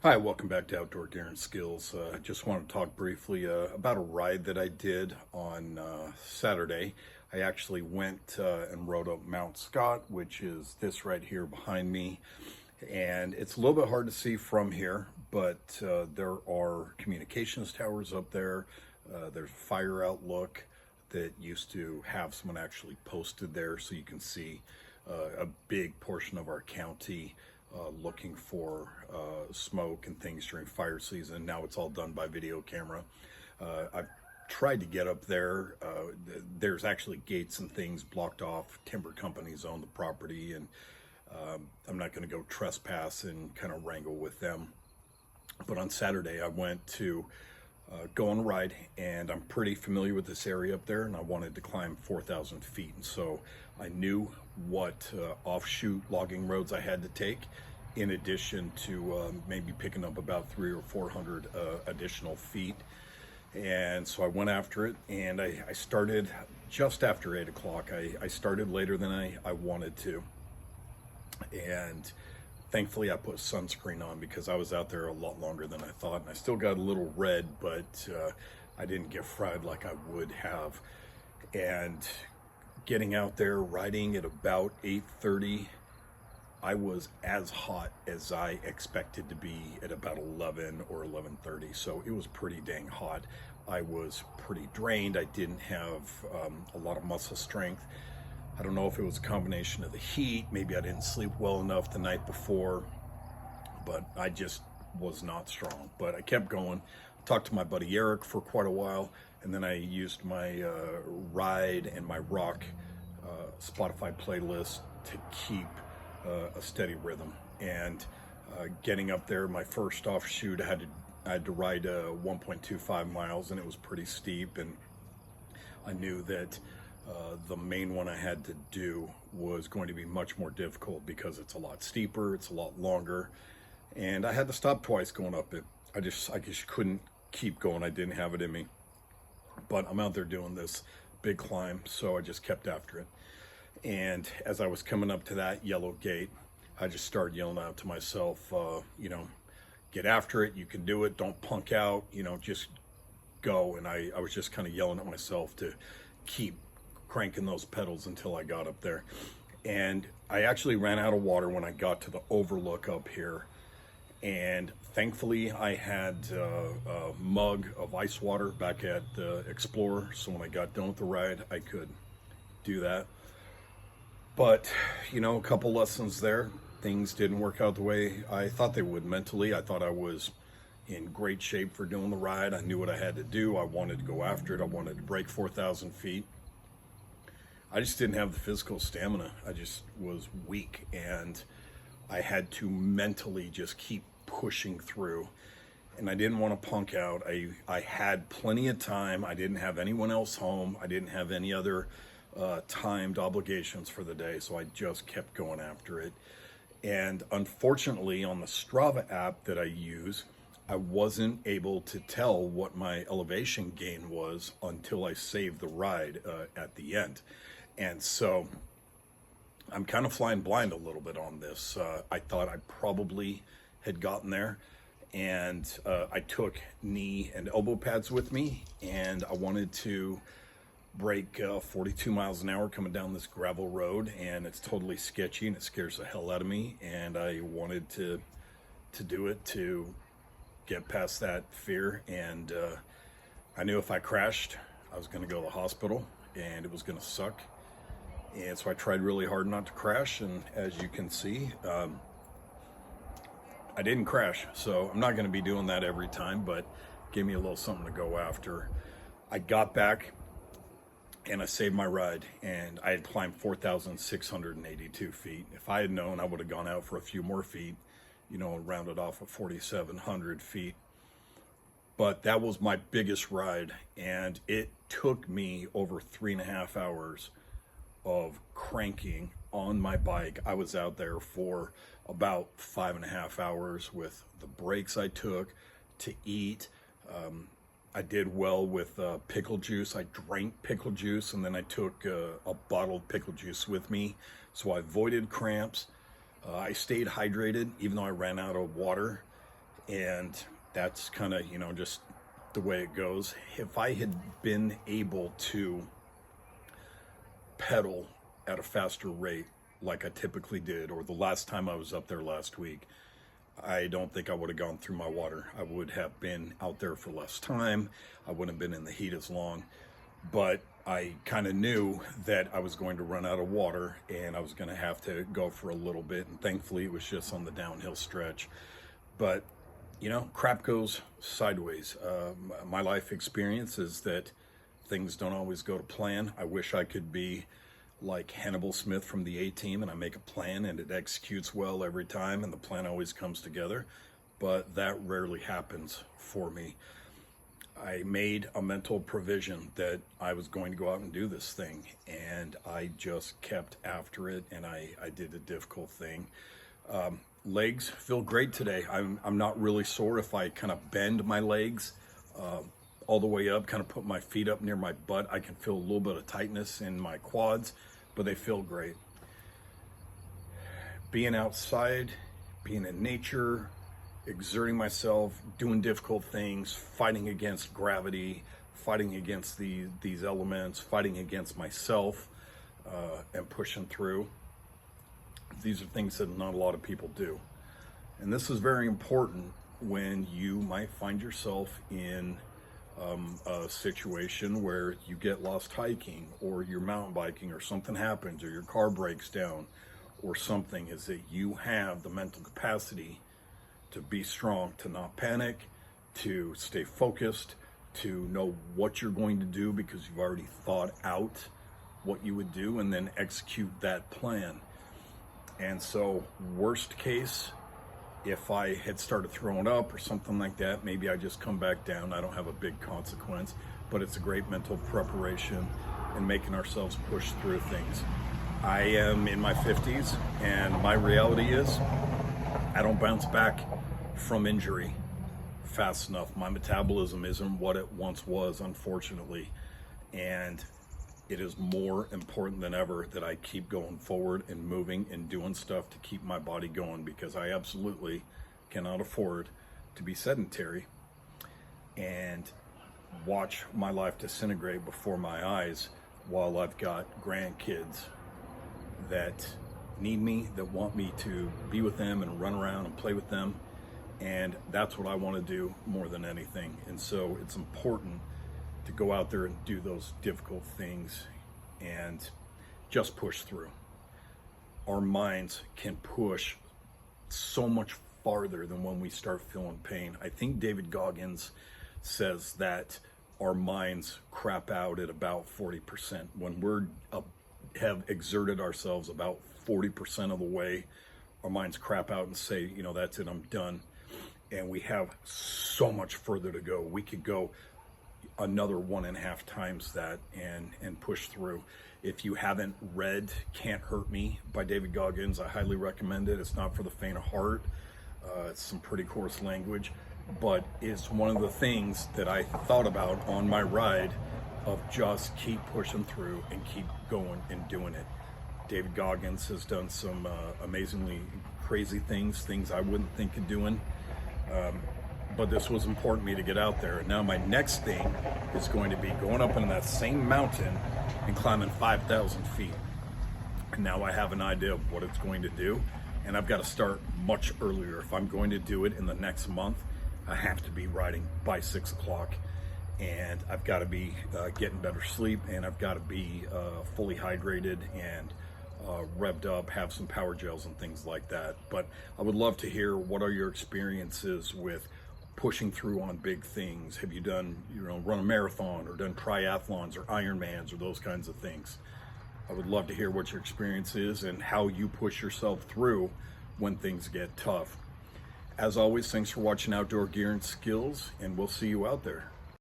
Hi, welcome back to Outdoor Gear and Skills. I just want to talk briefly about a ride that I did on Saturday. I actually went and rode up Mount Scott, which is this right here behind me. And it's a little bit hard to see from here, but there are communications towers up there. There's a fire outlook that used to have someone actually posted there so you can see a big portion of our county looking for smoke and things during fire season. Now it's all done by video camera. I've tried to get up there. There's actually gates and things blocked off. Timber companies own the property, and I'm not going to go trespass and kind of wrangle with them. But on Saturday, I went to go on a ride, and I'm pretty familiar with this area up there, and I wanted to climb 4,000 feet. And so I knew what offshoot logging roads I had to take, in addition to maybe picking up about 300 or 400 additional feet. And so I went after it, and I started just after 8 o'clock. I started later than I wanted to. And thankfully I put sunscreen on because I was out there a lot longer than I thought. And I still got a little red, but I didn't get fried like I would have. And getting out there, riding at about 8:30, I was as hot as I expected to be at about 11 or 11:30. So it was pretty dang hot. I was pretty drained. I didn't have a lot of muscle strength. I don't know if it was a combination of the heat. Maybe I didn't sleep well enough the night before, but I just was not strong. But I kept going. Talked to my buddy Eric for quite a while, and then I used my ride and my rock Spotify playlist to keep a steady rhythm. And getting up there, my first offshoot, I had to ride 1.25 miles, and it was pretty steep. And I knew that the main one I had to do was going to be much more difficult because it's a lot steeper, it's a lot longer, and I had to stop twice going up it. I just couldn't keep going. I didn't have it in me. But I'm out there doing this big climb, so I just kept after it. And as I was coming up to that yellow gate, I just started yelling out to myself, get after it, you can do it, don't punk out, just go. And I was just kind of yelling at myself to keep cranking those pedals until I got up there. And I actually ran out of water when I got to the overlook up here. And thankfully I had a mug of ice water back at the Explorer. So when I got done with the ride, I could do that. But, a couple lessons there. Things didn't work out the way I thought they would mentally. I thought I was in great shape for doing the ride. I knew what I had to do. I wanted to go after it. I wanted to break 4,000 feet. I just didn't have the physical stamina. I just was weak, and I had to mentally just keep pushing through. And I didn't want to punk out. I had plenty of time. I didn't have anyone else home. I didn't have any other timed obligations for the day, so I just kept going after it. And unfortunately, on the Strava app that I use, I wasn't able to tell what my elevation gain was until I saved the ride at the end. And so I'm kind of flying blind a little bit on this. I thought I probably had gotten there, and I took knee and elbow pads with me, and I wanted to break 42 miles an hour coming down this gravel road, and it's totally sketchy and it scares the hell out of me. And I wanted to do it to get past that fear. And I knew if I crashed, I was going to go to the hospital and it was going to suck. And so I tried really hard not to crash, and as you can see, I didn't crash. So I'm not going to be doing that every time, but gave me a little something to go after. I got back and I saved my ride, and I had climbed 4,682 feet. If I had known, I would have gone out for a few more feet, rounded off at 4,700 feet. But that was my biggest ride, and it took me over 3.5 hours of cranking on my bike. I was out there for about 5.5 hours with the breaks I took to eat. I did well with pickle juice. I drank pickle juice, and then I took a bottled pickle juice with me, so I avoided cramps. I stayed hydrated even though I ran out of water, And that's kind of, just the way it goes. If I had been able to pedal at a faster rate like I typically did, or the last time I was up there last week, I don't think I would have gone through my water. I would have been out there for less time. I wouldn't have been in the heat as long. But I kind of knew that I was going to run out of water and I was going to have to go for a little bit. And thankfully, it was just on the downhill stretch. But, crap goes sideways. My life experience is that things don't always go to plan. I wish I could be like Hannibal Smith from the A-Team, and I make a plan and it executes well every time and the plan always comes together, but that rarely happens for me. I made a mental provision that I was going to go out and do this thing, and I just kept after it, and I did a difficult thing. Legs feel great today. I'm not really sore. If I kind of bend my legs all the way up, kind of put my feet up near my butt, I can feel a little bit of tightness in my quads, but they feel great. Being outside, being in nature, exerting myself, doing difficult things, fighting against gravity, fighting against these elements, fighting against myself, and pushing through. These are things that not a lot of people do. And this is very important when you might find yourself in a situation where you get lost hiking, or you're mountain biking, or something happens, or your car breaks down, or something, is that you have the mental capacity to be strong, to not panic, to stay focused, to know what you're going to do because you've already thought out what you would do and then execute that plan. And so, worst case, if I had started throwing up or something like that, maybe I just come back down. I don't have a big consequence, but it's a great mental preparation and making ourselves push through things. I am in my 50s, and my reality is I don't bounce back from injury fast enough. My metabolism isn't what it once was, unfortunately, and it is more important than ever that I keep going forward and moving and doing stuff to keep my body going, because I absolutely cannot afford to be sedentary and watch my life disintegrate before my eyes while I've got grandkids that need me, that want me to be with them and run around and play with them. And that's what I want to do more than anything. And so it's important to go out there and do those difficult things and just push through. Our minds can push so much farther than when we start feeling pain. I think David Goggins says that our minds crap out at about 40%. When we're have exerted ourselves about 40% of the way, our minds crap out and say, that's it, I'm done. And we have so much further to go. We could go another 1.5 times that and push through. If you haven't read Can't Hurt Me by David Goggins, I highly recommend it. It's not for the faint of heart. It's some pretty coarse language, but it's one of the things that I thought about on my ride, of just keep pushing through and keep going and doing it. David Goggins has done some amazingly crazy things I wouldn't think of doing. But this was important to me to get out there. And now my next thing is going to be going up in that same mountain and climbing 5,000 feet. And now I have an idea of what it's going to do. And I've got to start much earlier. If I'm going to do it in the next month, I have to be riding by 6 o'clock. And I've got to be getting better sleep, and I've got to be fully hydrated and revved up, have some power gels and things like that. But I would love to hear, what are your experiences with pushing through on big things? Have you done, run a marathon, or done triathlons or Ironmans or those kinds of things? I would love to hear what your experience is and how you push yourself through when things get tough. As always, thanks for watching Outdoor Gear and Skills, and we'll see you out there.